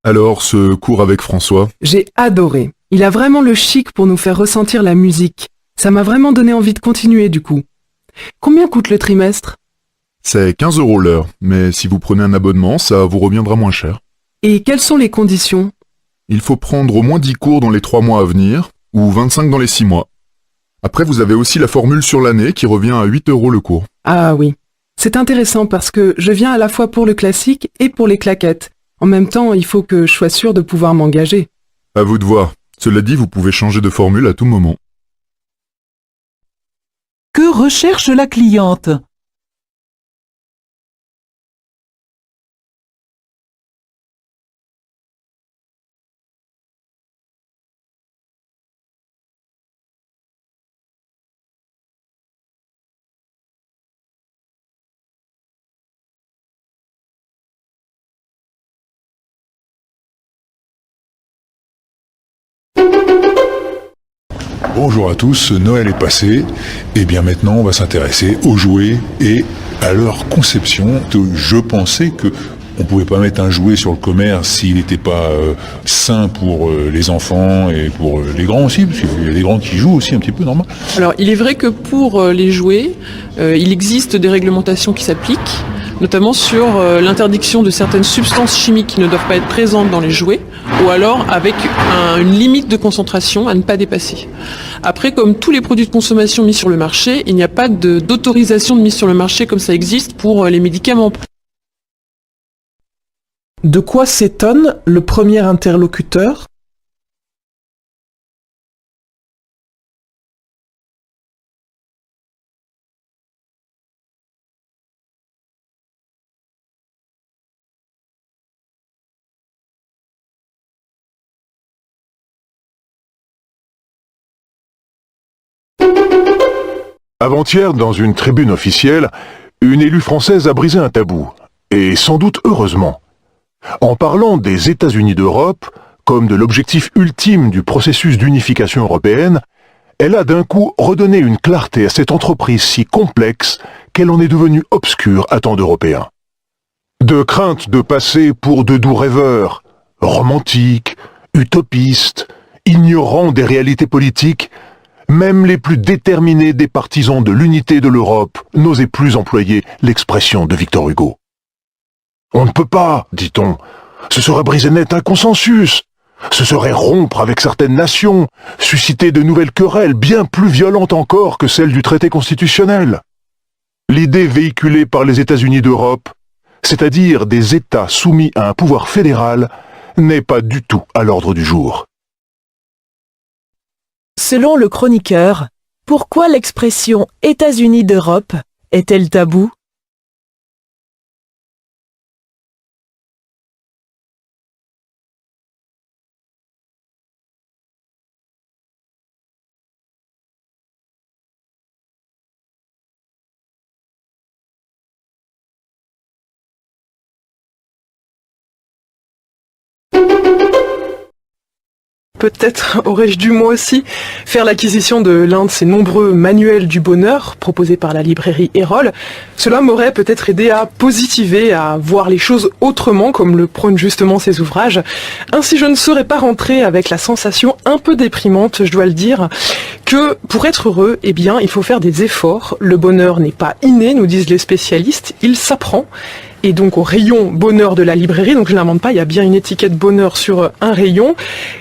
Alors, ce cours avec François? J'ai adoré. Il a vraiment le chic pour nous faire ressentir la musique. Ça m'a vraiment donné envie de continuer du coup. Combien coûte le trimestre? C'est 15 € l'heure, mais si vous prenez un abonnement, ça vous reviendra moins cher. Et quelles sont les conditions? Il faut prendre au moins 10 cours dans les 3 mois à venir, ou 25 dans les 6 mois. Après, vous avez aussi la formule sur l'année qui revient à 8 € le cours. Ah oui. C'est intéressant parce que je viens à la fois pour le classique et pour les claquettes. En même temps, il faut que je sois sûre de pouvoir m'engager. À vous de voir. Cela dit, vous pouvez changer de formule à tout moment. Que recherche la cliente? Bonjour à tous, Noël est passé, et bien maintenant on va s'intéresser aux jouets et à leur conception. Je pensais que on pouvait pas mettre un jouet sur le commerce s'il n'était pas sain pour les enfants et pour les grands aussi, parce qu'il y a des grands qui jouent aussi un petit peu, normal. Alors, il est vrai que pour les jouets, il existe des réglementations qui s'appliquent, notamment sur l'interdiction de certaines substances chimiques qui ne doivent pas être présentes dans les jouets, ou alors avec une limite de concentration à ne pas dépasser. Après, comme tous les produits de consommation mis sur le marché, il n'y a pas d'autorisation de mise sur le marché comme ça existe pour les médicaments. De quoi s'étonne le premier interlocuteur? Avant-hier, dans une tribune officielle, une élue française a brisé un tabou, et sans doute heureusement. En parlant des États-Unis d'Europe, comme de l'objectif ultime du processus d'unification européenne, elle a d'un coup redonné une clarté à cette entreprise si complexe qu'elle en est devenue obscure à tant d'Européens. De crainte de passer pour de doux rêveurs, romantiques, utopistes, ignorant des réalités politiques, même les plus déterminés des partisans de l'unité de l'Europe n'osaient plus employer l'expression de Victor Hugo. On ne peut pas, dit-on, ce serait briser net un consensus, ce serait rompre avec certaines nations, susciter de nouvelles querelles bien plus violentes encore que celles du traité constitutionnel. L'idée véhiculée par les États-Unis d'Europe, c'est-à-dire des États soumis à un pouvoir fédéral, n'est pas du tout à l'ordre du jour. Selon le chroniqueur, pourquoi l'expression États-Unis d'Europe est-elle taboue? Peut-être aurais-je dû moi aussi faire l'acquisition de l'un de ces nombreux manuels du bonheur proposés par la librairie Erol. Cela m'aurait peut-être aidé à positiver, à voir les choses autrement comme le prônent justement ces ouvrages. Ainsi je ne serais pas rentrée avec la sensation un peu déprimante, je dois le dire, que pour être heureux, eh bien, il faut faire des efforts. Le bonheur n'est pas inné, nous disent les spécialistes, il s'apprend. Et donc au rayon bonheur de la librairie, donc je n'invente pas, il y a bien une étiquette bonheur sur un rayon.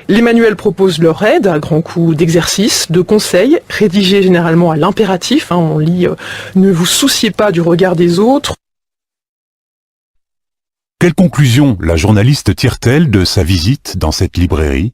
Les manuels proposent leur aide à grands coups d'exercices, de conseils, rédigés généralement à l'impératif. On lit ne vous souciez pas du regard des autres. Quelle conclusion la journaliste tire-t-elle de sa visite dans cette librairie?